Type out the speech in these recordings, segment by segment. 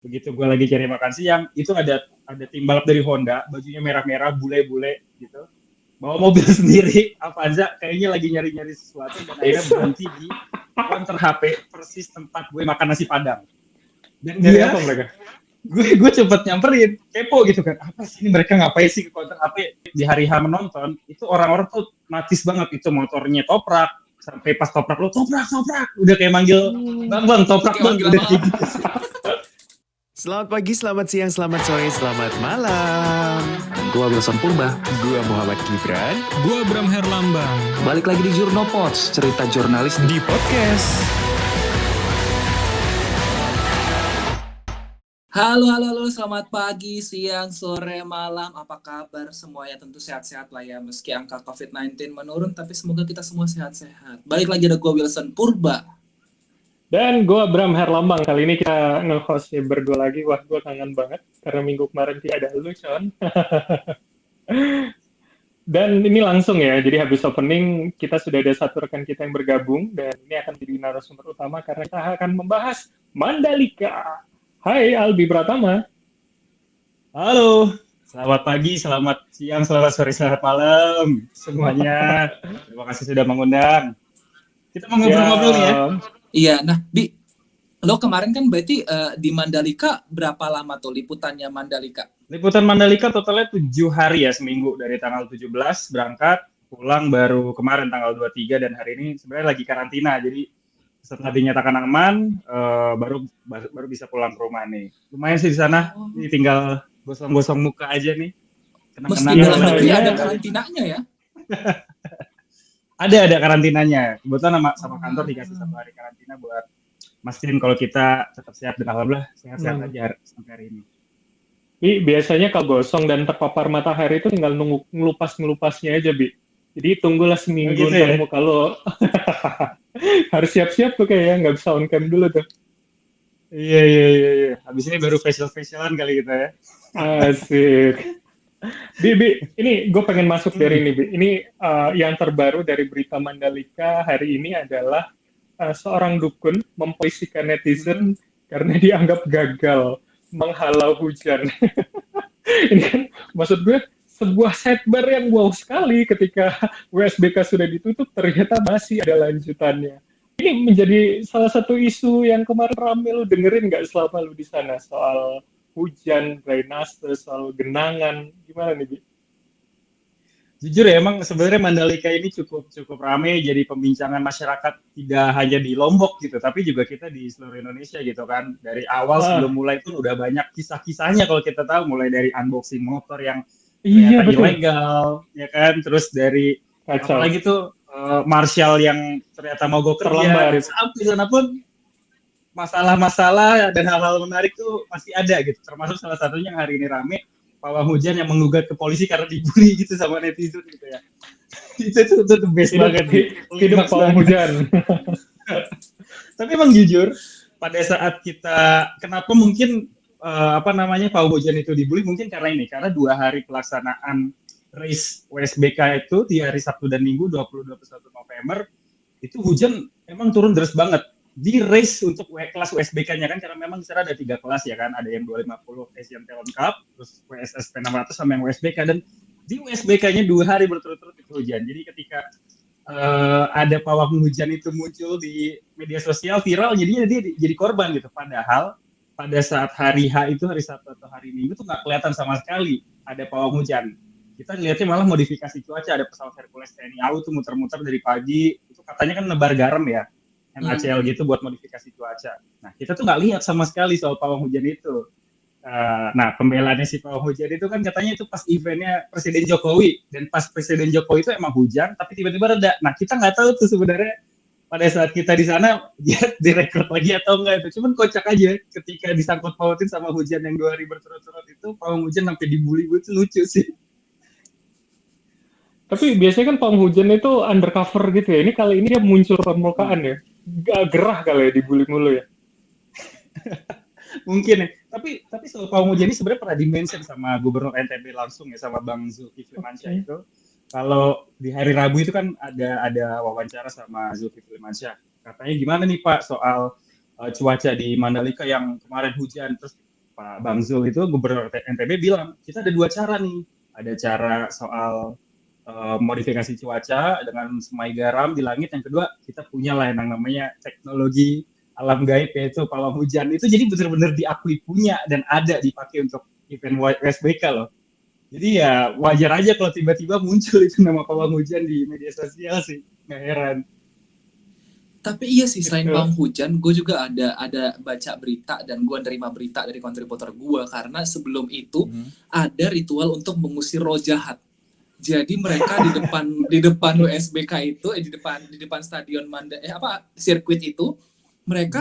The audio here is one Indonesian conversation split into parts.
Begitu gue lagi cari makan siang, itu ada tim balap dari Honda, bajunya merah-merah, bule-bule gitu. Bawa mobil sendiri, Avanza, kayaknya lagi nyari-nyari sesuatu dan akhirnya berhenti di counter HP persis tempat gue makan nasi Padang. Dan Nyari dia, apa mereka? gue cepet nyamperin, kepo gitu kan, apa sih ini mereka ngapain sih ke counter HP di hari H menonton, itu orang-orang tuh natis banget, itu motornya toprak, sampai pas toprak lo toprak, udah kayak manggil bang toprak bang, udah kayak gitu sih. Selamat pagi, selamat siang, selamat sore, selamat malam. Gua Wilson Purba. Gua Muhammad Gibran. Gua Bram Herlambang. Balik lagi di Jurnopods, cerita jurnalis Di podcast. Halo, selamat pagi, siang, sore, malam. Apa kabar semuanya? Tentu sehat-sehat lah ya. Meski angka COVID-19 menurun, tapi semoga kita semua sehat-sehat. Balik lagi ada gua Wilson Purba. Dan gue Bram Herlambang. Kali ini kita nge-hostnya berdua lagi. Wah, gue kangen banget. Karena minggu kemarin tidak ada lu, Con. Dan ini langsung ya. Jadi habis opening, kita sudah ada satu rekan kita yang bergabung. Dan ini akan jadi narasumber utama karena kita akan membahas Mandalika. Hai, Albi Pratama. Halo, selamat pagi, selamat siang, selamat sore, selamat malam semuanya. Terima kasih sudah mengundang. Kita mau ngobrol-ngobrol nih ya. Iya, nah Bi, lo kemarin kan berarti di Mandalika berapa lama tuh liputannya Mandalika? Liputan Mandalika totalnya 7 hari ya, seminggu. Dari tanggal 17 berangkat, pulang baru kemarin tanggal 23, dan hari ini sebenarnya lagi karantina. Jadi setelah dinyatakan aman, baru bisa pulang ke rumah nih. Lumayan sih di sana, tinggal gosong-gosong muka aja nih. Meski dalam negeri ada karantinanya ya? Ada karantinanya. Kebetulan sama kantor dikasih 1 hari karantina buat mastiin kalau kita tetap sehat, dan alhamdulillah sehat-sehat aja sampai hari ini. Biasanya kalau gosong dan terpapar matahari itu tinggal ngelupas-ngelupasnya aja, Bi. Jadi tunggulah seminggu gitu ya? muka lo. Harus siap-siap tuh kayaknya, nggak bisa on cam dulu tuh. Iya. Habis ini baru facial-facialan kali kita ya. Asik. Bi, ini gue pengen masuk dari ini, Bi. Ini yang terbaru dari berita Mandalika hari ini adalah seorang dukun mempolisikan netizen karena dianggap gagal menghalau hujan. Ini kan maksud gue sebuah sidebar yang wow sekali ketika WSBK sudah ditutup ternyata masih ada lanjutannya. Ini menjadi salah satu isu yang kemarin rame, lu dengerin nggak selama lu di sana soal hujan, drainase, soal genangan, gimana nih, Bi? Jujur ya, emang sebenarnya Mandalika ini cukup ramai jadi pembincangan masyarakat, tidak hanya di Lombok gitu, tapi juga kita di seluruh Indonesia gitu kan. Dari awal sebelum mulai pun udah banyak kisah-kisahnya kalau kita tahu, mulai dari unboxing motor yang ternyata ilegal, ya kan, terus dari apalagi tuh Marshall yang ternyata mogok kerja, sampai sana pun masalah-masalah dan hal-hal menarik tuh masih ada gitu. Termasuk salah satunya yang hari ini rame, pawang hujan yang menggugat ke polisi karena dibully gitu sama netizen gitu ya. itu the best banget. Hidup pawang hujan. Tapi emang jujur, pada saat kita, kenapa mungkin pawang hujan itu dibully, mungkin karena 2 hari pelaksanaan race WSBK itu di hari Sabtu dan Minggu 20-21 November itu hujan emang turun deras banget. Di race untuk kelas USBK-nya kan, karena memang di sana ada 3 kelas ya kan, ada yang 250 Asian Talent Cup, terus WSS P600 sama yang USBK, dan di USBK-nya 2 hari berturut-turut itu hujan. Jadi ketika ada pawang hujan itu muncul di media sosial viral, jadinya dia jadi korban gitu. Padahal pada saat hari H itu, hari Sabtu atau hari Minggu tuh nggak kelihatan sama sekali ada pawang hujan. Kita lihatnya malah modifikasi cuaca, ada pesawat Hercules TNI AU tuh muter-muter dari pagi, itu katanya kan nebar garam ya, NaCl gitu buat modifikasi cuaca. Nah, kita tuh nggak lihat sama sekali soal pawang hujan itu. Nah, pembelaannya si pawang hujan itu kan katanya itu pas eventnya Presiden Jokowi, dan pas Presiden Jokowi itu emang hujan, tapi tiba-tiba reda. Nah, kita nggak tahu tuh sebenarnya pada saat kita di sana dia direkrut lagi atau enggak itu. Cuman kocak aja ketika disangkut pautin sama hujan yang 2 hari berturut-turut itu, pawang hujan sampai dibully, itu lucu sih. Tapi biasanya kan pawang hujan itu undercover gitu ya. Ini kali ini dia muncul permukaan ya. Gerah kali ya dibully mulu ya. Mungkin ya. Tapi soal pawang hujan ini sebenarnya pernah di-mention sama Gubernur NTB langsung ya, sama Bang Zulkifli Mansyah itu. Kalau di hari Rabu itu kan ada wawancara sama Zulkifli Mansyah. Katanya gimana nih Pak soal cuaca di Mandalika yang kemarin hujan, terus Pak Bang Zul itu Gubernur NTB bilang kita ada dua cara nih, ada cara soal modifikasi cuaca dengan semai garam di langit, yang kedua kita punya lah yang namanya teknologi alam gaib yaitu pawang hujan. Itu jadi benar-benar diakui punya dan ada dipakai untuk event WSBK loh. Jadi ya wajar aja kalau tiba-tiba muncul itu nama pawang hujan di media sosial sih, nggak heran. Tapi iya sih, selain Betul. pawang hujan, gue juga ada baca berita dan gue nerima berita dari kontributor gue karena sebelum itu ada ritual untuk mengusir roh jahat. Jadi mereka di depan WSBK itu di depan stadion sirkuit itu mereka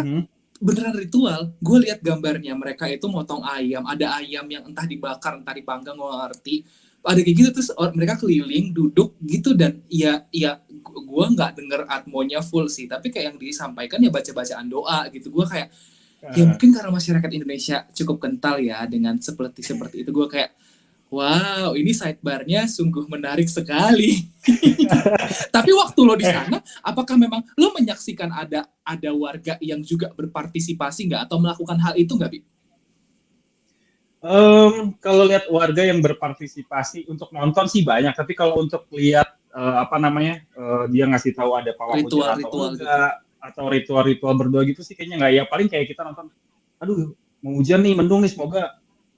beneran ritual. Gue lihat gambarnya, mereka itu motong ayam, ada ayam yang entah dibakar entah dipanggang, gue nggak ngerti. Ada kayak gitu, terus mereka keliling duduk gitu, dan ya gue nggak denger atmonya full sih, tapi kayak yang disampaikan ya baca-bacaan doa gitu. Gue kayak ya mungkin karena masyarakat Indonesia cukup kental ya dengan seperti itu, gue kayak wow, ini sidebarnya sungguh menarik sekali. Tapi waktu lo di sana, apakah memang lo menyaksikan ada warga yang juga berpartisipasi nggak atau melakukan hal itu nggak, Bi? Kalau lihat warga yang berpartisipasi untuk nonton sih banyak, tapi kalau untuk lihat dia ngasih tahu ada pawang hujan atau enggak, atau ritual-ritual berdoa gitu sih kayaknya nggak. Ya paling kayak kita nonton, aduh mau hujan nih, mendung nih,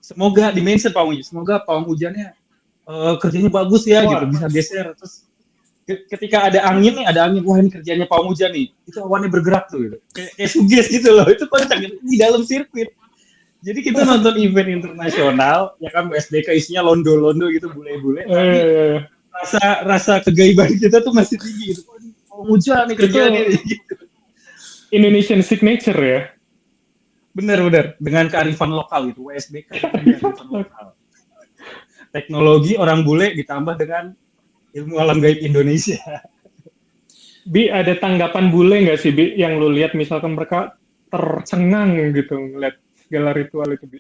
semoga dimention pawang hujan, semoga pawang hujannya kerjanya bagus ya gitu, bisa geser. Terus ketika ada angin, wah ini kerjanya pawang hujan nih, itu awannya bergerak tuh gitu. Kayak suges gitu loh, itu kocak gitu, di dalam sirkuit. Jadi kita nonton event internasional, ya kan WSBK isinya londo-londo gitu, bule-bule. Rasa kegaiban kita tuh masih tinggi gitu. Pawang hujan nih kerjanya gitu. Indonesian signature ya. Bener, dengan kearifan lokal gitu, WSBK kearifan lokal. Teknologi orang bule ditambah dengan ilmu alam gaib Indonesia. Bi, ada tanggapan bule nggak sih, Bi, yang lu lihat misalkan mereka tercengang gitu ngeliat segala ritual itu, Bi?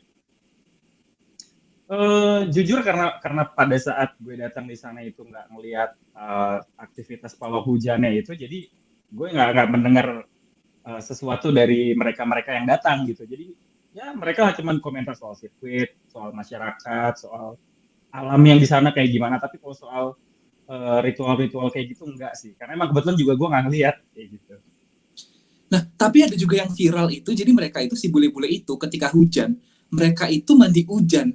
Jujur karena pada saat gue datang di sana itu nggak ngelihat aktivitas pawang hujannya itu, jadi gue nggak mendengar sesuatu dari mereka yang datang gitu. Jadi ya mereka cuma komentar soal sirkuit, soal masyarakat, soal alam yang di sana kayak gimana. Tapi kalau soal ritual-ritual kayak gitu enggak sih, karena emang kebetulan juga gue nggak ngelihat kayak gitu. Nah, tapi ada juga yang viral itu, jadi mereka itu, si bule-bule itu ketika hujan, mereka itu mandi hujan.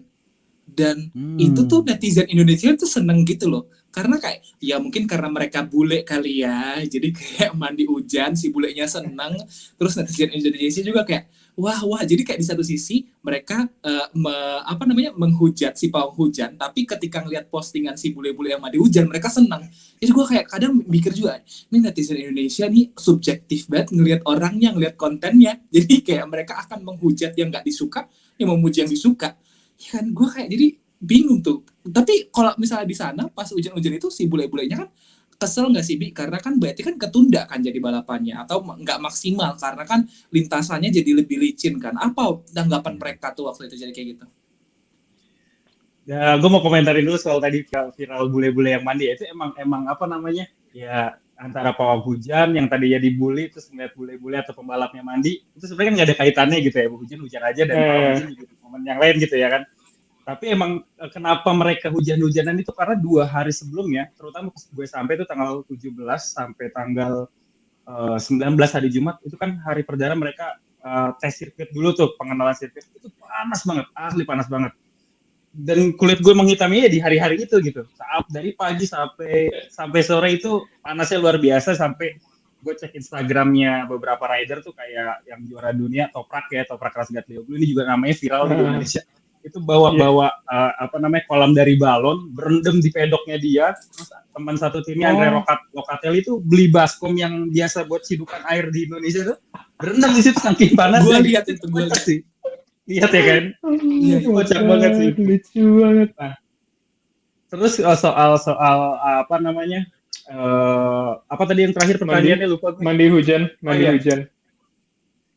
Dan itu tuh netizen Indonesia tuh seneng gitu loh. Karena kayak, ya mungkin karena mereka bule kali ya, jadi kayak mandi hujan, si bulenya seneng. Terus netizen Indonesia juga kayak, wah, jadi kayak di satu sisi mereka menghujat si pawang hujan, tapi ketika ngeliat postingan si bule-bule yang mandi hujan, mereka senang. Jadi gue kayak kadang mikir juga, ini netizen Indonesia nih subjektif banget ngeliat orangnya, ngeliat kontennya. Jadi kayak mereka akan menghujat yang nggak disuka, yang memuji yang disuka. Ya kan, gue kayak jadi bingung tuh. Tapi kalau misalnya di sana pas hujan-hujan itu si bule-bulenya kan kesel nggak sih, Bi? Karena kan berarti kan ketunda kan jadi balapannya, atau nggak maksimal karena kan lintasannya jadi lebih licin kan. Apa tanggapan mereka tuh waktu itu jadi kayak gitu? Ya, gue mau komentarin dulu soal tadi viral bule-bule yang mandi. Itu emang ya antara pawang hujan yang tadinya dibully terus ngeliat bule-bule atau pembalapnya mandi, itu sebenarnya nggak ada kaitannya gitu ya. Hujan aja dan pawang hujan juga momen yang lain gitu ya kan. Tapi emang kenapa mereka hujan-hujanan itu karena 2 hari sebelumnya, terutama pas gue sampai itu tanggal 17 sampai tanggal 19 hari Jumat, itu kan hari perdana mereka tes sirkuit dulu tuh, pengenalan sirkuit. Itu panas banget, asli panas banget. Dan kulit gue menghitaminya di hari-hari itu gitu. Dari pagi sampai sore itu panasnya luar biasa, sampai gue cek Instagramnya beberapa rider tuh kayak yang juara dunia Toprak Razgat Leoglu, ini juga namanya viral di Indonesia. Itu bawa kolam dari balon, berendam di pedoknya dia. Terus teman satu timnya Andre Locatelli itu beli baskom yang biasa buat sidukan air di Indonesia tuh, berendam di situ saking panas. Gue lihat itu, gue lihat sih. Lihat ya kan? Iya, kocak banget sih. Lucu banget. Nah, terus soal apa tadi yang terakhir pertanyaannya, lupa gue. Mandi hujan.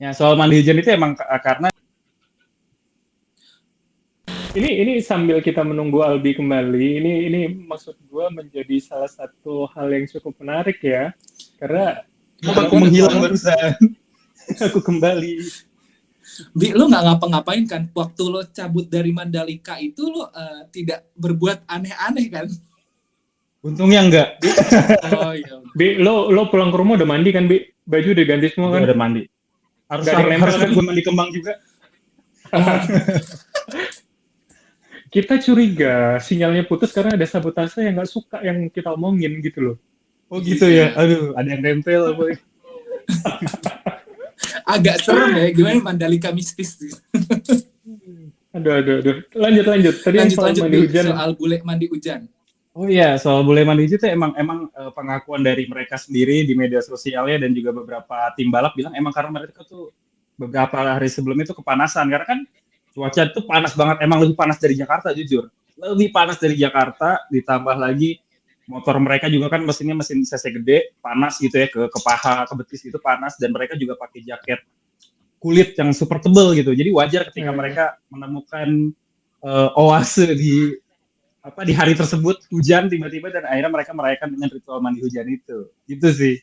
Ya, soal mandi hujan itu emang karena ini sambil kita menunggu Albi kembali, ini maksud gue menjadi salah satu hal yang cukup menarik ya, karena aku menghilang barusan. Aku kembali. Bi, lo nggak ngapa-ngapain kan? Waktu lo cabut dari Mandalika itu lo tidak berbuat aneh-aneh kan? Untungnya enggak. Oh iya. Bi, lo pulang ke rumah udah mandi kan, Bi? Baju udah ganti semua kan? Udah mandi. Harus Nggak ada yang nempel harus kan? gue mandi kembang juga. Kita curiga sinyalnya putus karena ada sabotase yang nggak suka yang kita omongin gitu loh. Oh gitu ya. Iya. Aduh, ada yang nempel boy. Agak serem ya, gimana Mandalika mistis. Aduh. Lanjut. Tadi yang soal Lanjut mandi Bi, hujan. soal bule mandi hujan. Oh iya, soal bule mandi itu emang pengakuan dari mereka sendiri di media sosialnya dan juga beberapa tim balap bilang emang karena mereka tuh beberapa hari sebelumnya itu kepanasan karena kan cuaca itu panas banget, emang lebih panas dari Jakarta jujur. Lebih panas dari Jakarta, ditambah lagi motor mereka juga kan mesinnya mesin cc gede, panas gitu ya ke paha, ke betis itu panas dan mereka juga pakai jaket kulit yang super tebel gitu. Jadi wajar ketika mereka menemukan oase di hari tersebut hujan tiba-tiba dan akhirnya mereka merayakan dengan ritual mandi hujan itu. Gitu sih.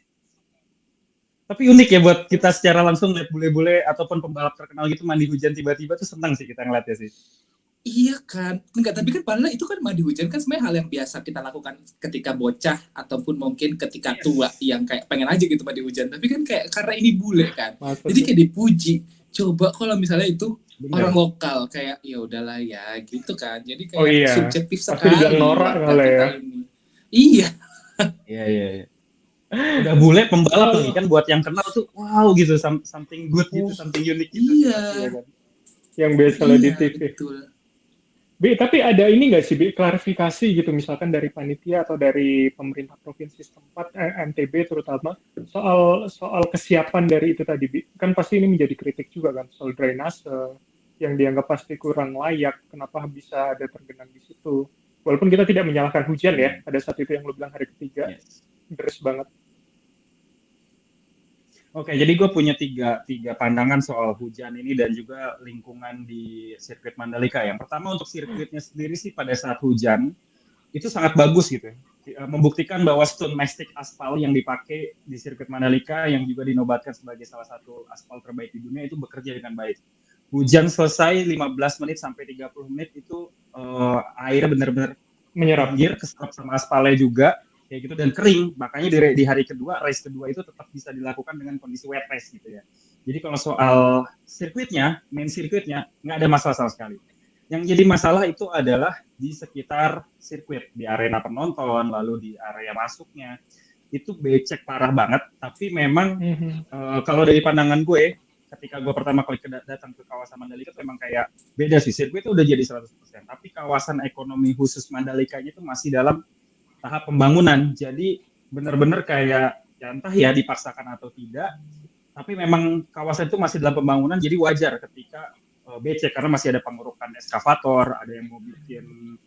Tapi unik ya buat kita secara langsung lihat bule-bule ataupun pembalap terkenal gitu mandi hujan tiba-tiba tuh senang sih kita ngeliatnya sih. Iya kan, enggak, tapi kan padahal itu kan mandi hujan kan sebenarnya hal yang biasa kita lakukan ketika bocah ataupun mungkin ketika tua yang kayak pengen aja gitu mandi hujan. Tapi kan kayak karena ini bule kan, jadi kayak dipuji. Coba kalau misalnya itu orang lokal kayak ya udahlah ya gitu kan. Jadi kayak subjektif Pasti sekali. dibilang norak kali ya. Iya. Iya. Udah bule pembalap nih kan buat yang kenal tuh wow gitu something good gitu, something unique gitu. Iya. Yang biasa lihat di TV. Betul. Bi, tapi ada ini nggak sih, Bi, klarifikasi gitu, misalkan dari panitia atau dari pemerintah provinsi setempat, NTB terutama, soal kesiapan dari itu tadi, Bi. Kan pasti ini menjadi kritik juga kan, soal drainase, yang dianggap pasti kurang layak, kenapa bisa ada tergenang di situ. Walaupun kita tidak menyalahkan hujan ya, pada saat itu yang lo bilang hari ketiga, deres banget. Oke, jadi gue punya tiga pandangan soal hujan ini dan juga lingkungan di sirkuit Mandalika. Yang pertama untuk sirkuitnya sendiri sih pada saat hujan itu sangat bagus gitu. Membuktikan bahwa stone mastic aspal yang dipakai di sirkuit Mandalika yang juga dinobatkan sebagai salah satu aspal terbaik di dunia itu bekerja dengan baik. Hujan selesai 15 menit sampai 30 menit itu air benar-benar menyerap, keserap sama aspalnya juga. Kayak gitu dan kering, makanya di hari kedua, race kedua itu tetap bisa dilakukan dengan kondisi wet race gitu ya. Jadi kalau soal sirkuitnya, main sirkuitnya nggak ada masalah sama sekali. Yang jadi masalah itu adalah di sekitar sirkuit, di arena penonton, lalu di area masuknya itu becek parah banget. Tapi memang kalau dari pandangan gue, ketika gue pertama kali datang ke kawasan Mandalika itu memang kayak beda sih, sirkuit itu udah jadi 100%. Tapi kawasan ekonomi khusus Mandalika itu masih dalam tahap pembangunan, jadi benar-benar kayak ya entah ya dipaksakan atau tidak, tapi memang kawasan itu masih dalam pembangunan, jadi wajar ketika becek karena masih ada pengurukan eskavator, ada yang mau bikin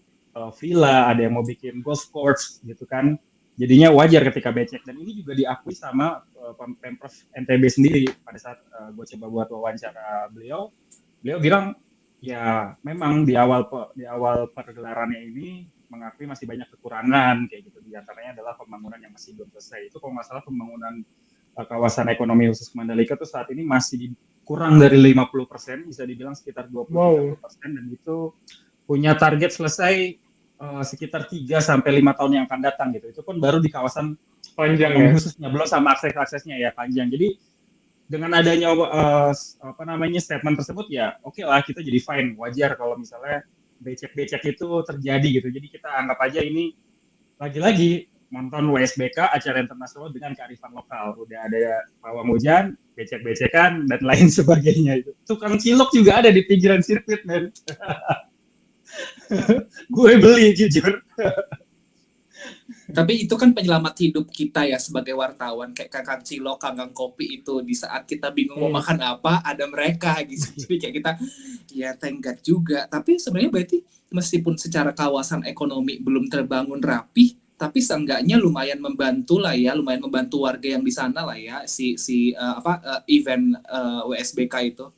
villa, ada yang mau bikin golf course gitu kan, jadinya wajar ketika becek dan ini juga diakui sama Pemprov NTB sendiri pada saat gue coba buat wawancara beliau bilang ya memang di awal pergelarannya ini mengakui masih banyak kekurangan kayak gitu, di antaranya adalah pembangunan yang masih belum selesai. Itu kalau nggak salah pembangunan kawasan ekonomi khusus Mandalika itu saat ini masih kurang dari 50%, bisa dibilang sekitar 20% dan itu punya target selesai sekitar 3 sampai 5 tahun yang akan datang gitu. Itu pun baru di kawasan panjang ya, khususnya belum sama aksesnya ya panjang. Jadi dengan adanya statement tersebut ya oke lah kita jadi fine, wajar kalau misalnya becek-becek itu terjadi gitu. Jadi kita anggap aja ini lagi-lagi nonton WSBK acara internasional dengan kearifan lokal. Udah ada pawang hujan, becek-becekan dan lain sebagainya itu. Tukang cilok juga ada di pinggiran sirkuit, men. Gue beli jujur. Tapi itu kan penyelamat hidup kita ya sebagai wartawan, kayak kakak cilok, kangkang kopi itu di saat kita bingung mau makan apa, ada mereka gitu. Jadi kayak kita ya thank God juga. Tapi sebenarnya berarti meskipun secara kawasan ekonomi belum terbangun rapi, tapi seenggaknya lumayan membantu lah ya, lumayan membantu warga yang di sana lah ya event WSBK itu.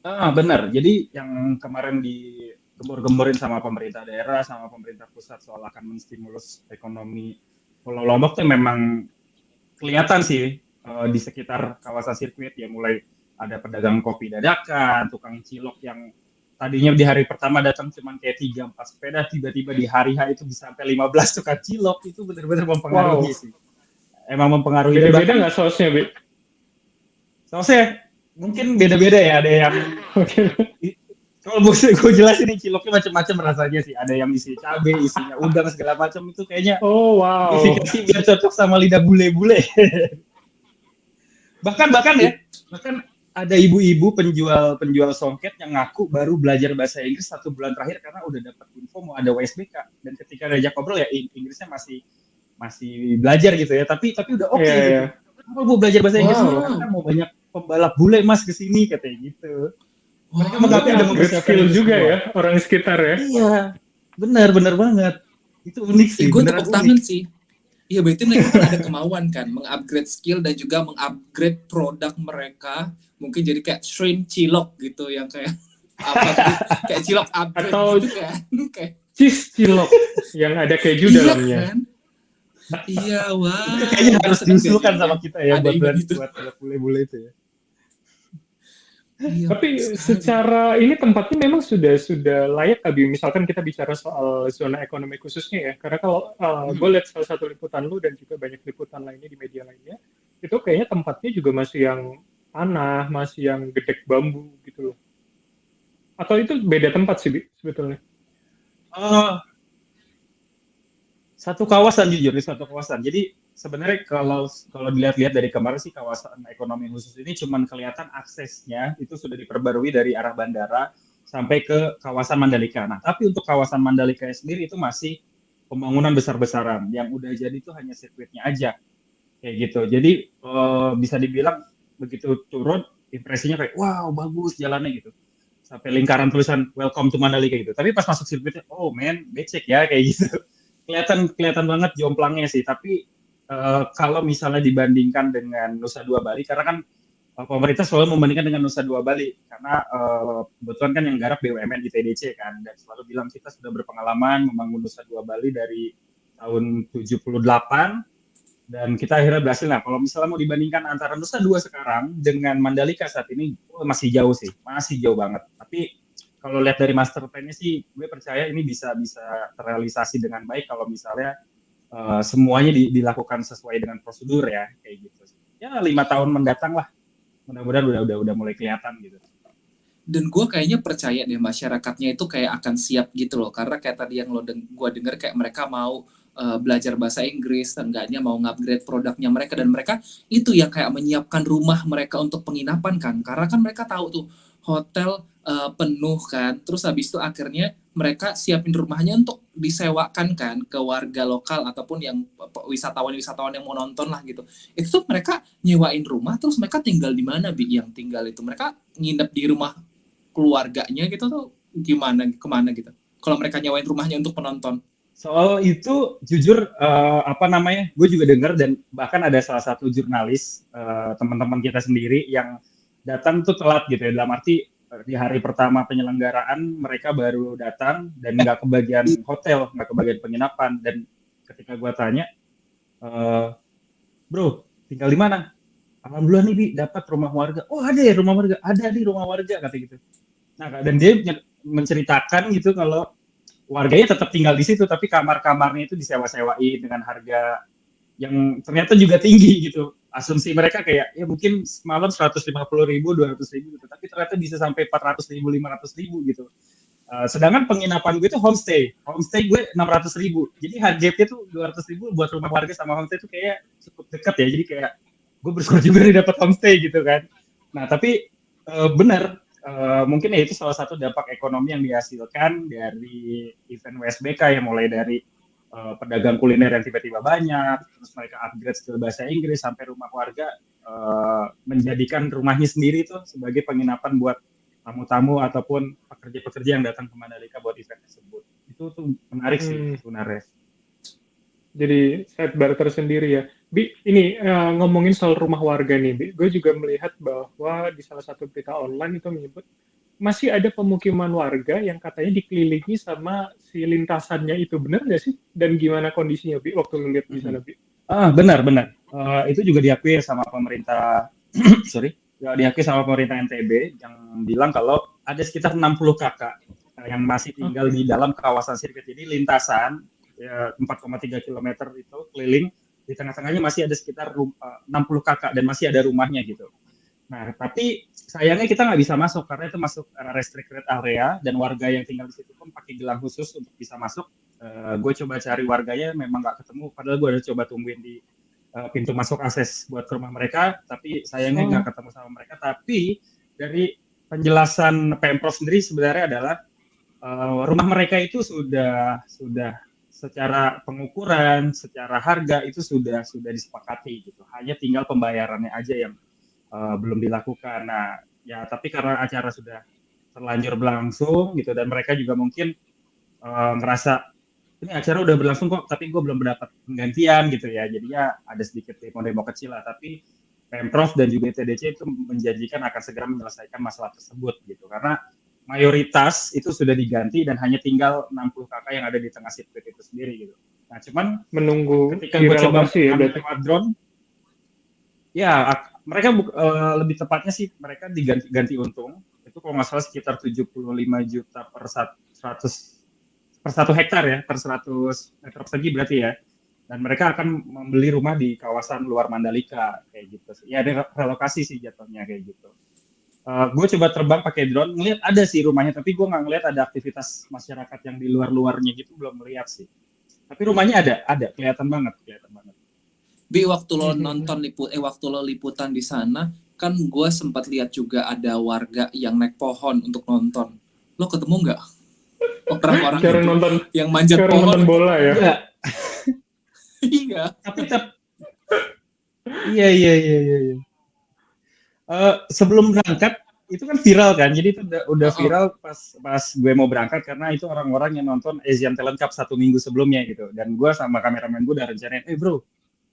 Benar. Jadi yang kemarin digembor-gemborin sama pemerintah daerah, sama pemerintah pusat soal akan menstimulus ekonomi Pulau Lombok tuh memang kelihatan sih di sekitar kawasan sirkuit ya, mulai ada pedagang kopi dadakan, tukang cilok yang tadinya di hari pertama datang cuma kayak 3-4 sepeda, tiba-tiba di hari H itu bisa sampai 15 tukang cilok, itu benar-benar mempengaruhi sih. Emang mempengaruhi. Beda-beda nggak sausnya, Bi? Sausnya mungkin beda-beda ya, ada yang kalau gue jelasin nih ciloknya macam-macam rasanya sih. Ada yang isi cabai, isinya udang segala macam, itu kayaknya Oh, wow. modifikasi biar cocok sama lidah bule-bule. bahkan ada ibu-ibu penjual songket yang ngaku baru belajar bahasa Inggris 1 bulan terakhir karena udah dapat info mau ada USBK, dan ketika diajak ngobrol ya Inggrisnya masih belajar gitu ya, tapi udah oke Iya, gitu. iya. Kenapa mau belajar bahasa Inggris? Wow. Karena kan mau banyak pembalap bule mas kesini katanya gitu. Mereka Wah, mengaku udah Upgrade mempersiapkan skill itu juga semua. ya, orang sekitar ya. Iya, benar banget. Itu unik sih. gue beneran tepuk unik. tangan sih. Iya, berarti mereka kan ada kemauan kan mengupgrade skill dan juga mengupgrade produk mereka, mungkin jadi kayak shrimp cilok gitu yang kayak apa tuh, kayak cilok upgrade Atau- gitu kan. Kayak Cheese cilok yang ada keju iya dalamnya. kan? Iya, wah. Itu kayaknya harus Seneng deh diusulkan kayaknya. sama kita ya Ada buat event itu. bule-bule itu ya. Iya, Tapi sekali. secara ini tempatnya memang sudah layak, Abi. Misalkan kita bicara soal zona ekonomi khususnya ya. Karena kalau gue lihat salah satu liputan lu dan juga banyak liputan lainnya di media lainnya, itu kayaknya tempatnya juga masih yang tanah, masih yang gedek bambu gitu loh. Atau itu beda tempat sih, Bi, sebetulnya? Satu kawasan jujur, di satu kawasan. Jadi sebenarnya kalau dilihat-lihat dari kemarin sih kawasan ekonomi khusus ini cuman kelihatan aksesnya itu sudah diperbarui dari arah bandara sampai ke kawasan Mandalika. Nah, tapi untuk kawasan Mandalika sendiri itu masih pembangunan besar-besaran. Yang udah jadi itu hanya sirkuitnya aja. Kayak gitu. Jadi bisa dibilang begitu turun impresinya kayak wow, bagus jalannya gitu. Sampai lingkaran tulisan welcome to Mandalika gitu. Tapi pas masuk sirkuitnya, oh man, becek ya kayak gitu. Kelihatan banget jomplangnya sih, tapi kalau misalnya dibandingkan dengan Nusa Dua Bali, karena kan pemerintah selalu membandingkan dengan Nusa Dua Bali, karena kebetulan kan yang garap BUMN di TDC kan, dan selalu bilang kita sudah berpengalaman membangun Nusa Dua Bali dari tahun 78, dan kita akhirnya berhasil. Nah, kalau misalnya mau dibandingkan antara Nusa Dua sekarang dengan Mandalika saat ini, masih jauh sih, masih jauh banget. Tapi kalau lihat dari master plan-nya sih, gue percaya ini bisa terrealisasi dengan baik kalau misalnya semuanya dilakukan sesuai dengan prosedur ya, kayak gitu. Ya 5 tahun mendatang lah, mudah-mudahan udah mulai kelihatan gitu. Dan gue kayaknya percaya deh masyarakatnya itu kayak akan siap gitu loh, karena kayak tadi yang gue denger kayak mereka mau belajar bahasa Inggris, seenggaknya mau ngupgrade produknya mereka, dan mereka itu yang kayak menyiapkan rumah mereka untuk penginapan kan, karena kan mereka tahu tuh hotel penuh kan, terus habis itu akhirnya mereka siapin rumahnya untuk disewakan kan ke warga lokal ataupun yang wisatawan yang mau nonton lah gitu. Itu tuh mereka nyewain rumah, terus mereka tinggal di mana, Bi? Yang tinggal itu mereka nginep di rumah keluarganya gitu tuh kemana gitu? Kalau mereka nyewain rumahnya untuk penonton. Soal itu jujur gue juga dengar, dan bahkan ada salah satu jurnalis teman-teman kita sendiri yang datang tuh telat gitu ya, dalam arti di hari pertama penyelenggaraan mereka baru datang dan nggak kebagian hotel, nggak kebagian penginapan. Dan ketika gue tanya, bro tinggal di mana? Alhamdulillah nih Bi, dapat rumah warga. Oh ada ya rumah warga? Ada nih rumah warga, kata gitu. Nah, dan dia menceritakan gitu kalau warganya tetap tinggal di situ, tapi kamar-kamarnya itu disewa-sewain dengan harga yang ternyata juga tinggi gitu. Asumsi mereka kayak ya mungkin semalam 150.000, 200.000 gitu, tapi ternyata bisa sampai 400.000, 500.000 gitu. Sedangkan penginapan gue itu homestay gue 600.000. Jadi harganya tuh 200.000 buat rumah warga sama homestay itu kayak cukup dekat ya. Jadi kayak gue bersyukur juga nih dapat homestay gitu kan. Nah tapi benar. Mungkin ya itu salah satu dampak ekonomi yang dihasilkan dari event WSBK yang mulai dari pedagang kuliner yang tiba-tiba banyak, terus mereka upgrade skill bahasa Inggris sampai rumah warga menjadikan rumahnya sendiri itu sebagai penginapan buat tamu-tamu ataupun pekerja-pekerja yang datang ke Mandalika buat event tersebut. Itu tuh menarik sih sebenarnya. Jadi sidebar tersendiri ya. Bi, ini ngomongin soal rumah warga nih, Bi. Gue juga melihat bahwa di salah satu berita online itu menyebut masih ada pemukiman warga yang katanya dikelilingi sama si lintasannya itu. Benar nggak sih? Dan gimana kondisinya, Bi, waktu lu lihat di sana, Bi? Benar. Itu juga diakui sama pemerintah ya diakui sama pemerintah NTB yang bilang kalau ada sekitar 60 kakak yang masih tinggal di dalam kawasan sirkuit. Jadi lintasan ya, 4,3 kilometer itu keliling, di tengah-tengahnya masih ada sekitar 60 kakak dan masih ada rumahnya gitu. Nah, tapi sayangnya kita nggak bisa masuk karena itu masuk restricted area dan warga yang tinggal di situ pun pakai gelang khusus untuk bisa masuk. Gue coba cari warganya, memang nggak ketemu. Padahal gue udah coba tungguin di pintu masuk akses buat ke rumah mereka, tapi sayangnya nggak ketemu sama mereka. Tapi dari penjelasan Pemprov sendiri sebenarnya adalah rumah mereka itu sudah secara pengukuran, secara harga itu sudah disepakati gitu. Hanya tinggal pembayarannya aja yang belum dilakukan. Nah, ya tapi karena acara sudah terlanjur berlangsung gitu dan mereka juga mungkin merasa ini acara udah berlangsung kok, tapi gue belum mendapat penggantian gitu ya. Jadinya ada sedikit demo kecil lah. Tapi Pemprov dan juga TDC itu menjanjikan akan segera menyelesaikan masalah tersebut gitu. Karena mayoritas itu sudah diganti dan hanya tinggal 60 kakak yang ada di tengah sirkuit itu sendiri gitu. Nah, cuman Menunggu ketika gue coba direlokasi ya ambil berarti. lewat drone, ya mereka lebih tepatnya sih mereka diganti untung. Itu kalau nggak salah sekitar 75 juta per 1 hektar ya, per 100 meter persegi berarti ya. Dan mereka akan membeli rumah di kawasan luar Mandalika kayak gitu. Ya ada relokasi sih jatuhnya kayak gitu. Gue coba terbang pakai drone, ngeliat ada sih rumahnya, tapi gue nggak ngeliat ada aktivitas masyarakat yang di luarnya gitu, belum melihat sih. Tapi rumahnya ada, kelihatan banget. Bi, waktu lo nonton waktu lo liputan di sana, kan gue sempat lihat juga ada warga yang naik pohon untuk nonton. Lo ketemu nggak orang-orang Cara itu nonton, yang manjat cara pohon? nonton bola ya. Enggak, Iya. tapi iya. Sebelum berangkat itu kan viral kan, jadi itu udah viral pas gue mau berangkat karena itu orang-orang yang nonton Asian Talent Cup 1 minggu sebelumnya gitu. Dan gue sama kameramen gue udah rencanain, bro,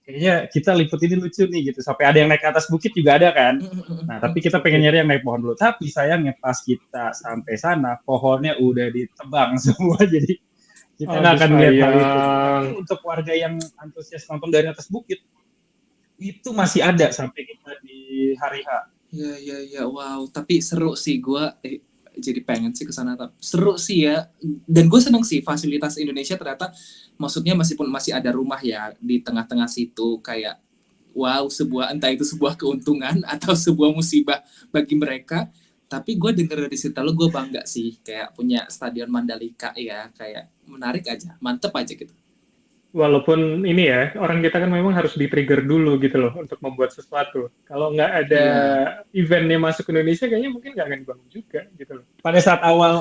kayaknya kita liput ini lucu nih gitu. Sampai ada yang naik ke atas bukit juga ada kan. Nah, tapi kita pengen nyari yang naik pohon dulu. Tapi sayangnya pas kita sampai sana, pohonnya udah ditebang semua. Jadi kita nggak akan lihat hal itu. Tapi untuk warga yang antusias nonton dari atas bukit, itu masih ada sampai kita di hari H. Iya, wow. Tapi seru sih, gue jadi pengen sih ke sana. Seru sih ya. Dan gue seneng sih fasilitas Indonesia ternyata, maksudnya meskipun masih ada rumah ya di tengah-tengah situ, kayak wow, entah itu sebuah keuntungan atau sebuah musibah bagi mereka. Tapi gue denger dari cerita lo, gue bangga sih kayak punya Stadion Mandalika ya, kayak menarik aja, mantep aja gitu. Walaupun ini ya, orang kita kan memang harus di-trigger dulu gitu loh untuk membuat sesuatu. Kalau nggak ada eventnya masuk ke Indonesia, kayaknya mungkin nggak akan bangun juga gitu loh. Pada saat awal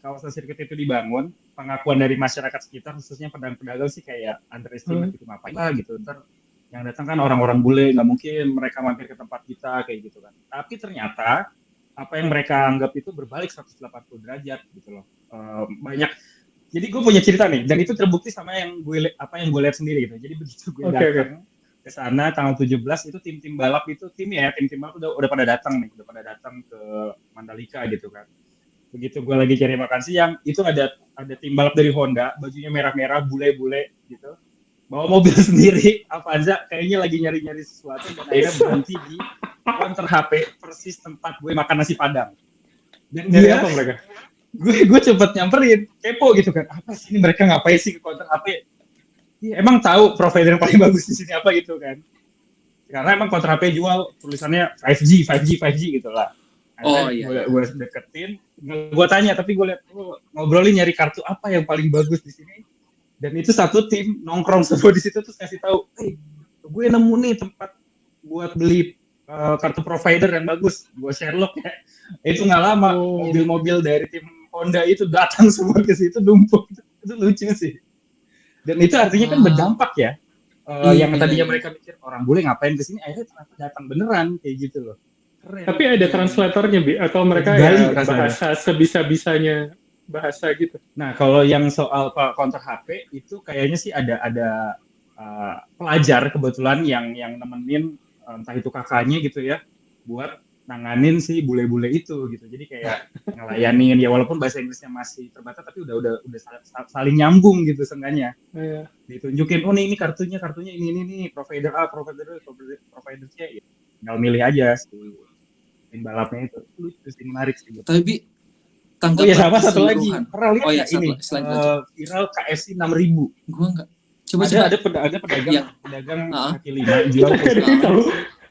kawasan sirkuit itu dibangun, pengakuan dari masyarakat sekitar, khususnya pedagang-pedagang sih kayak underestimate gitu, ngapain lah gitu. Ntar yang datang kan orang-orang bule, nggak mungkin mereka mampir ke tempat kita kayak gitu kan. Tapi ternyata apa yang mereka anggap itu berbalik 180 derajat gitu loh. Banyak. Jadi gue punya cerita nih, dan itu terbukti sama yang gue lihat sendiri gitu. Jadi begitu gue datang ke sana tanggal 17 itu tim balap itu tim balap udah pada datang ke Mandalika gitu kan. Begitu gue lagi cari makan siang, itu ada tim balap dari Honda, bajunya merah-merah, bule-bule gitu. Bawa mobil sendiri, Avanza, kayaknya lagi nyari-nyari sesuatu dan akhirnya berhenti di counter HP persis tempat gue makan nasi Padang. Dan Nyari apa mereka? Gue cepet nyamperin, kepo gitu kan, apa sih ini mereka ngapain sih ke counter HP? Ya, emang tahu provider yang paling bagus di sini apa gitu kan? Karena emang counter HP jual tulisannya 5G gitu lah. Gue deketin, gue tanya, tapi gue lihat ngobrolin nyari kartu apa yang paling bagus di sini. Dan itu satu tim nongkrong semua di situ terus kasih tahu, gue nemu nih tempat buat beli kartu provider yang bagus. Gue Sherlock ya. Itu nggak lama mobil-mobil dari tim Honda itu datang semua ke situ numpuk. Itu lucu sih. Dan itu artinya kan berdampak ya. Yang tadinya mereka mikir orang bule ngapain ke sini, akhirnya ternyata datang beneran kayak gitu loh. Keren. Tapi ada translatornya, Bi, atau mereka bahasa sebisa-bisanya bahasa gitu. Nah, kalau yang soal counter HP itu kayaknya sih ada pelajar kebetulan yang nemenin entah itu kakaknya gitu ya buat nanganin si bule-bule itu gitu. Jadi kayak ngelayanin ya walaupun bahasa Inggrisnya masih terbatas tapi udah saling nyambung gitu seenggaknya. Ditunjukin ini kartunya ini nih provider A, provider C gitu. tinggal milih aja tim balapnya itu. Lucu sih, menarik sih. Tapi Bi, Oh ya, sama tanggapan satu lagi. keseluruhan. Pernah lihat Oh ya, nggak ini selain lanjut. viral KFC 6.000? Gua enggak. Coba Ada pedagang Yang- kaki lima jual Tahu.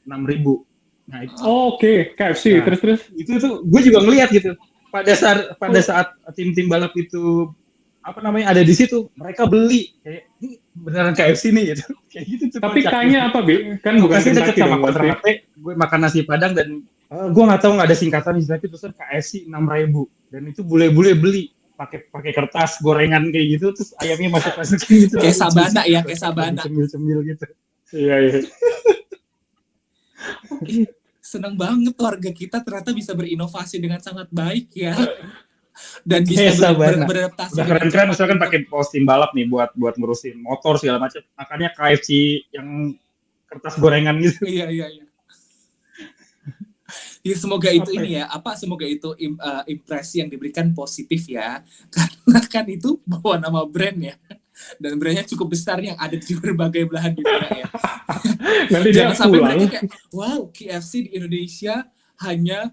6.000. Nah itu, Oh, oke, KFC. Nah. Terus. itu tuh gue juga ngelihat gitu. Pada saat tim-tim balap itu ada di situ, mereka beli kayak ini beneran KFC nih gitu. Kayak gitu tuh. Tapi kocak. kayaknya apa, Bi? Kan bukan Lokasinya deket Kentucky sama dong pasti. Kotrate, gue makan nasi padang dan gue nggak tahu nggak ada singkatan di tapi tulisan KFC 6.000 dan itu bule-bule beli pakai kertas gorengan kayak gitu terus ayamnya masukin gitu. Kayak Sabana ya, kayak Sabana. Cemil-cemil gitu. Iya. Seneng banget warga kita ternyata bisa berinovasi dengan sangat baik ya. Dan bisa Kayak Sabana. beradaptasi. Udah dengan keren-keren cepat misalkan untuk- pakai posting balap nih buat ngurusin motor segala macam. Makanya KFC yang kertas gorengan gitu. Iya. Ya, semoga itu ini ya, semoga itu impresi yang diberikan positif ya. Karena kan itu bawa nama brand ya. Dan brandnya cukup besar yang ada di berbagai belahan dunia ya. Nanti dia Jangan sampai pulang. mereka kayak, wow, KFC di Indonesia hanya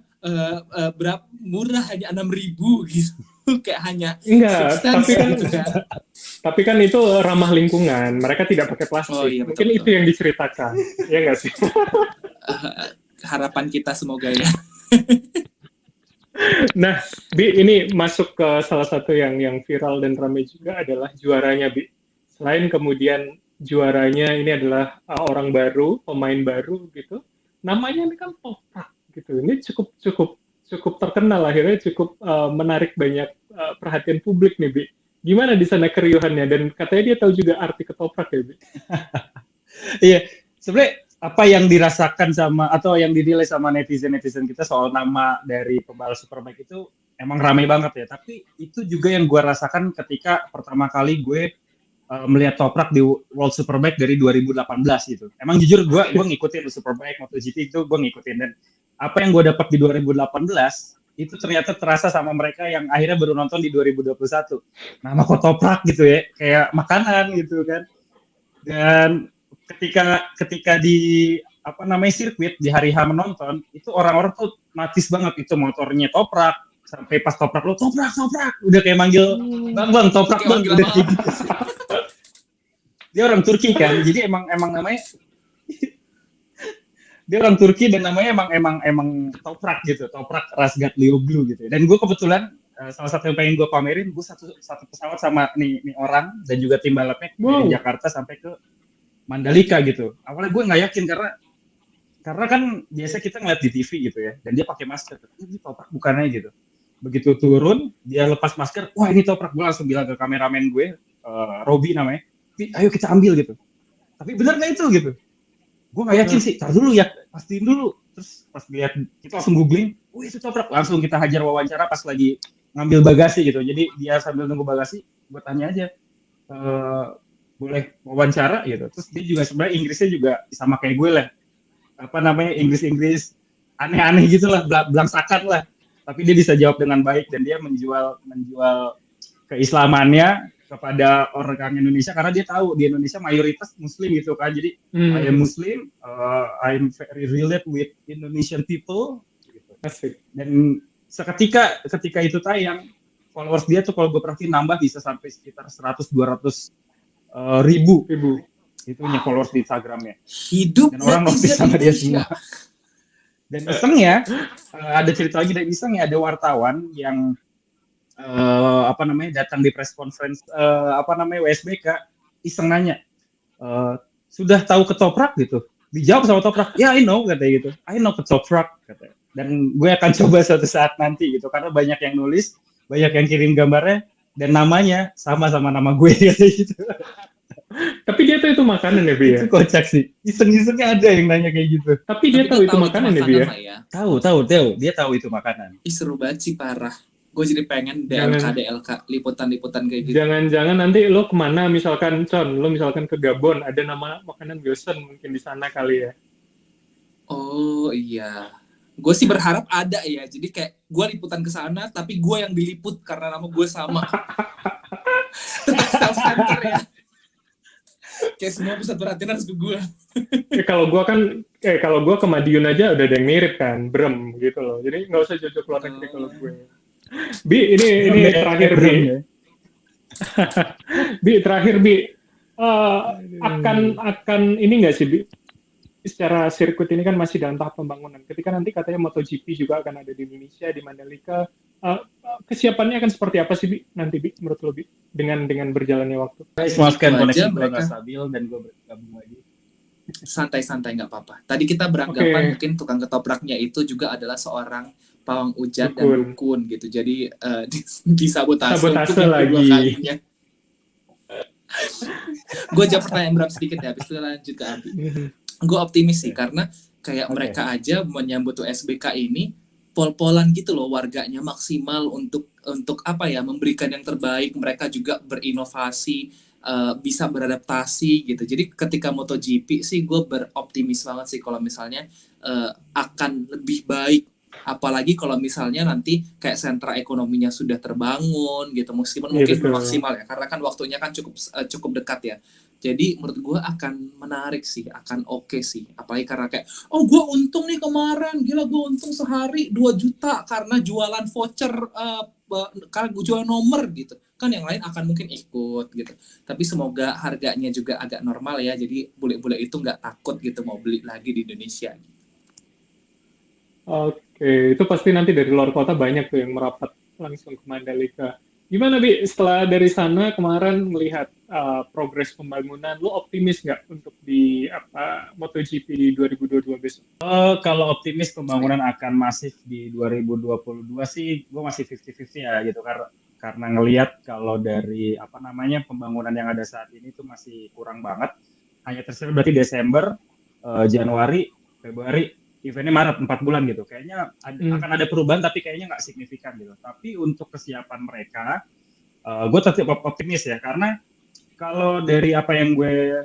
berapa murah, hanya 6.000 gitu. Kayak hanya Enggak, substansi tapi kan gitu kan. tapi kan itu ramah lingkungan. Mereka tidak pakai plastik. Oh, iya, Mungkin betul. itu yang diceritakan. Ya nggak sih? Harapan kita semoga ya. Nah, Bi, ini masuk ke salah satu yang viral dan ramai juga adalah juaranya, Bi. Selain kemudian juaranya ini adalah orang baru, pemain baru gitu. Namanya ini kan Toprak gitu. Ini cukup terkenal, akhirnya cukup menarik banyak perhatian publik nih, Bi. Gimana di sana keriuhannya? Dan katanya dia tahu juga arti ketoprak ya, Bi. Iya, sebenarnya apa yang dirasakan atau yang dinilai sama netizen kita soal nama dari pembalap Superbike itu emang ramai banget ya. Tapi itu juga yang gue rasakan ketika pertama kali gue melihat Toprak di World Superbike dari 2018 gitu. Emang jujur gue ngikutin Superbike MotoGP itu gue ngikutin dan apa yang gue dapat di 2018 itu ternyata terasa sama mereka yang akhirnya baru nonton di 2021. Nama kok Toprak gitu ya, kayak makanan gitu kan. Dan ketika di sirkuit di hari H menonton itu orang-orang tuh notice banget itu motornya Toprak sampai pas Toprak lo Toprak udah kayak manggil bang Toprak bang udah kayak gitu. Dia orang Turki kan jadi emang namanya dia orang Turki dan namanya emang Toprak gitu, Toprak Razgatlioglu gitu. Dan gue kebetulan salah satu yang pengen gue pamerin, gue satu pesawat sama nih orang dan juga tim balapnya dari Jakarta sampai ke Mandalika gitu. Awalnya gue nggak yakin karena kan biasa kita ngeliat di TV gitu ya, dan dia pakai masker. Ini Toprak bukannya gitu. Begitu turun, dia lepas masker, wah ini Toprak. Gue langsung bilang ke kameramen gue, Robi namanya, ayo kita ambil gitu. Tapi bener nggak itu gitu? Gue nggak yakin sih. Tar dulu ya, pastiin dulu. Terus pas lihat, kita langsung googling, wah itu Toprak. Langsung kita hajar wawancara pas lagi ngambil bagasi gitu. Jadi dia sambil nunggu bagasi, gue tanya aja. Boleh wawancara gitu. Terus dia juga sebenarnya Inggrisnya juga sama kayak gue lah. Inggris aneh-aneh gitu lah, belangsakan lah. Tapi dia bisa jawab dengan baik dan dia menjual keislamannya kepada orang Indonesia karena dia tahu di Indonesia mayoritas Muslim gitu kan. Jadi I am Muslim, I'm very relate with Indonesian people. Gitu. Asik. Dan seketika itu tayang, followers dia tuh kalau gue perhatiin nambah bisa sampai sekitar 100-200 ribu itu followers di Instagramnya. Hidup Dan orang notice sama dia semua. Dan isengnya ada cerita lagi dari isengnya ada wartawan yang datang di press conference WSBK iseng nanya sudah tahu ketoprak gitu. Dijawab sama Toprak, ya I know katanya gitu. I know ketoprak katanya. Dan gue akan coba suatu saat nanti gitu karena banyak yang nulis, banyak yang kirim gambarnya dan namanya sama nama gue gitu. Tapi dia tahu itu makanan ya, Bi ya? Itu kocak sih. Iseng-isengnya ada yang nanya kayak gitu. Tapi dia tahu itu makanan ya, Bi ya? Tahu. Dia tahu itu makanan. Ih, seru banget sih, parah. Gue jadi pengen DLK, liputan-liputan kayak gitu. Jangan-jangan nanti lo kemana, misalkan lo misalkan ke Gabon, ada nama makanan Wilson mungkin di sana kali ya? Oh iya. Gue sih berharap ada ya. Jadi kayak gue liputan ke sana, tapi gue yang diliput karena nama gue sama. Tetap self-center ya. Kayak semua pusat perhatian harus ke gue. Kalau gua ke Madiun aja udah ada yang mirip kan, Brem gitu loh. Jadi nggak usah jauh-jauh keluar negeri kalau gue. Bi, ini terakhir Bi. Ya. Bi, terakhir Bi. Akan ini nggak sih Bi? Secara sirkuit ini kan masih dalam tahap pembangunan. Ketika nanti katanya MotoGP juga akan ada di Indonesia, di Mandalika, kesiapannya akan seperti apa sih Bi nanti Bi menurut lo Bi dengan berjalannya waktu? Guys, maafkan Itu koneksi aja gue mereka. nggak stabil dan gue bergabung lagi. Santai-santai nggak apa-apa. Tadi kita beranggapan Oke. mungkin tukang ketopraknya itu juga adalah seorang pawang hujan dan Dukun. dukun gitu. Jadi disabotase Sabotase untuk yang kedua lagi. kalinya. Gue jawab pertanyaan Bram sedikit ya, habis itu lanjut ke Abi. Gue optimis sih karena kayak Oke. mereka aja menyambut USBK ini pol-polan gitu loh, warganya maksimal untuk apa ya, memberikan yang terbaik. Mereka juga berinovasi, bisa beradaptasi gitu. Jadi ketika MotoGP sih gue beroptimis banget sih kalau misalnya akan lebih baik, apalagi kalau misalnya nanti kayak sentra ekonominya sudah terbangun gitu, meskipun Iya, mungkin belum betul. maksimal ya, karena kan waktunya kan cukup dekat ya. Jadi menurut gue akan menarik sih, akan oke sih. Apalagi karena kayak, oh gue untung nih kemarin, gila gue untung sehari 2 juta karena jualan voucher, karena gue jualan nomor gitu. Kan yang lain akan mungkin ikut gitu. Tapi semoga harganya juga agak normal ya, jadi bule-bule itu nggak takut gitu mau beli lagi di Indonesia. Oke, itu pasti nanti dari luar kota banyak tuh yang merapat langsung ke Mandalika. Gimana Bi, setelah dari sana kemarin melihat progres pembangunan, lu optimis nggak untuk di MotoGP di 2022 besok? Kalau optimis pembangunan akan masif di 2022 sih, gue masih 50-50 ya gitu, karena ngelihat kalau dari pembangunan yang ada saat ini tuh masih kurang banget. Hanya tersisa berarti Desember, Januari, Februari, eventnya Maret, 4 bulan gitu. Kayaknya akan ada perubahan tapi kayaknya nggak signifikan gitu. Tapi untuk kesiapan mereka, gue tetap optimis ya, karena kalau dari apa yang gue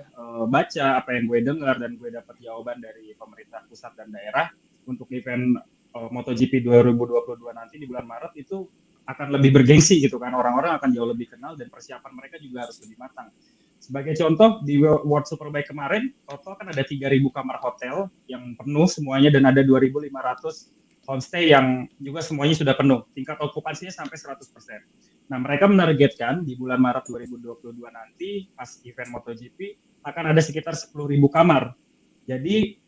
baca, apa yang gue dengar dan gue dapat jawaban dari pemerintah pusat dan daerah untuk event MotoGP 2022 nanti di bulan Maret itu akan lebih bergengsi gitu kan, orang-orang akan jauh lebih kenal dan persiapan mereka juga harus lebih matang. Sebagai contoh, di World Superbike kemarin, total kan ada 3.000 kamar hotel yang penuh semuanya dan ada 2.500 homestay yang juga semuanya sudah penuh. Tingkat okupansinya sampai 100%. Nah, mereka menargetkan di bulan Maret 2022 nanti, pas event MotoGP, akan ada sekitar 10.000 kamar. Jadi,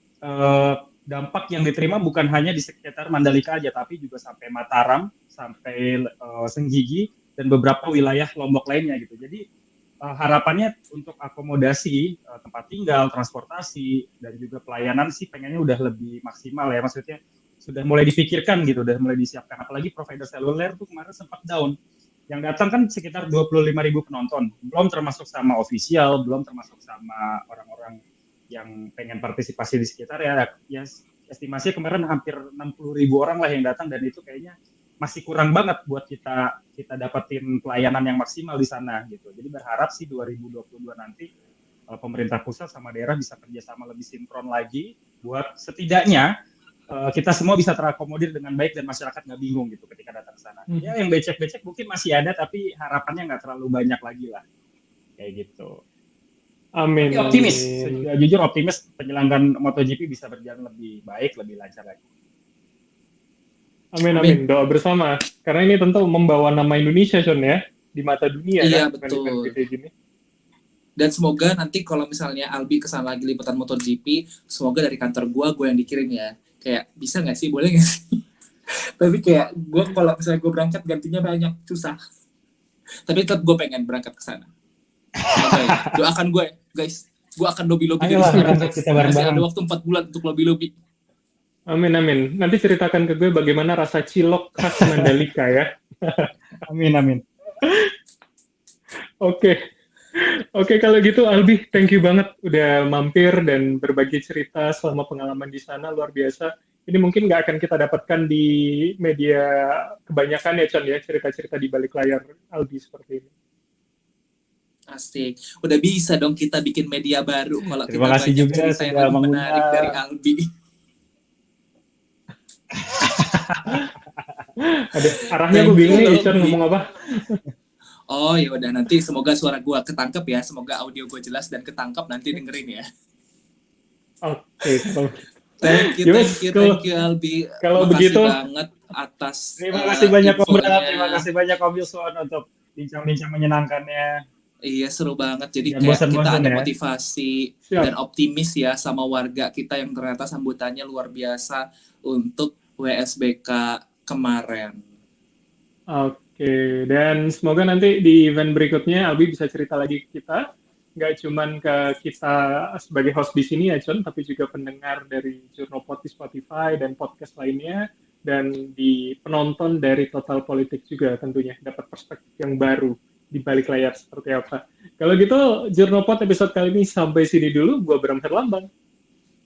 dampak yang diterima bukan hanya di sekitar Mandalika aja, tapi juga sampai Mataram, sampai Senggigi, dan beberapa wilayah Lombok lainnya gitu. Jadi, harapannya untuk akomodasi, tempat tinggal, transportasi, dan juga pelayanan sih pengennya udah lebih maksimal ya. Maksudnya sudah mulai dipikirkan gitu, udah mulai disiapkan. Apalagi provider seluler tuh kemarin sempat down. Yang datang kan sekitar 25.000 penonton. Belum termasuk sama official, belum termasuk sama orang-orang yang pengen partisipasi di sekitar ya. Ya estimasinya kemarin hampir 60.000 orang lah yang datang, dan itu kayaknya masih kurang banget buat kita dapetin pelayanan yang maksimal di sana gitu. Jadi berharap sih 2022 nanti pemerintah pusat sama daerah bisa kerjasama lebih sinkron lagi buat setidaknya kita semua bisa terakomodir dengan baik dan masyarakat nggak bingung gitu ketika datang ke sana. Ya yang becek-becek mungkin masih ada, tapi harapannya nggak terlalu banyak lagi lah. Kayak gitu. Amin. Tapi optimis, jujur optimis penyelenggaraan MotoGP bisa berjalan lebih baik, lebih lancar lagi. Amin. Doa bersama. Karena ini tentu membawa nama Indonesia, Sean ya, di mata dunia. Iya, kan, betul. kayak gini. Dan semoga nanti kalau misalnya Albi kesana lagi liputan MotoGP, semoga dari kantor gue yang dikirim ya. Kayak bisa nggak sih, boleh nggak sih? Tapi kayak gue kalau misalnya gue berangkat gantinya banyak, susah. Tapi tetap gue pengen berangkat ke sana. Semoga ya. Doakan gue, guys. Gue akan lobby-lobby dari Ayolah, sekarang. berangkat kita Masih bareng-bareng. ada waktu 4 bulan untuk lobby-lobby. Amin. Nanti ceritakan ke gue bagaimana rasa cilok khas Mandalika ya. Amin. Oke, kalau gitu Albi, thank you banget udah mampir dan berbagi cerita selama pengalaman di sana, luar biasa. Ini mungkin nggak akan kita dapatkan di media kebanyakan ya, Chan ya, cerita-cerita di balik layar Albi seperti ini. Asik. Udah bisa dong kita bikin media baru kalau kita Terima kasih banyak juga cerita yang sudah lebih mengundang. menarik dari Albi. Ada arahnya Thank gue bingung you, nih, Chan Albi. ngomong apa. Oh ya udah, nanti semoga suara gue ketangkep ya, semoga audio gue jelas dan ketangkep, nanti dengerin ya. Oke, kalau Thank Gimana you Albi. kalau Makasih begitu, banget atas Terima kasih banyak Om Bram, infonya. terima kasih banyak Om Yuswan untuk bincang-bincang menyenangkannya. Iya, seru banget. Jadi Jangan kayak kita bosan-bosan ada ya. motivasi Siap. dan optimis ya sama warga kita yang ternyata sambutannya luar biasa untuk WSBK kemarin. Oke, dan semoga nanti di event berikutnya Albi bisa cerita lagi ke kita. Nggak cuman ke kita sebagai host di sini ya, Con, tapi juga pendengar dari Jurnopod di Spotify dan podcast lainnya, dan di penonton dari Total Politik juga tentunya dapat perspektif yang baru di balik layar seperti apa. Kalau gitu, Jurnopod episode kali ini sampai sini dulu. Gua Bram Herlambang.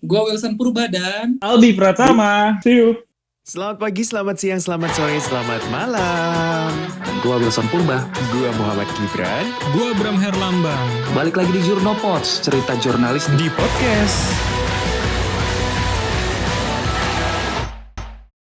Gue Wilson Purba dan Albi Pratama. See you. Selamat pagi, selamat siang, selamat sore, selamat malam. Gua Wilson Purba. Gua Muhammad Gibran Gua Bram Herlambang Balik lagi di Jurnopods, cerita jurnalis di podcast.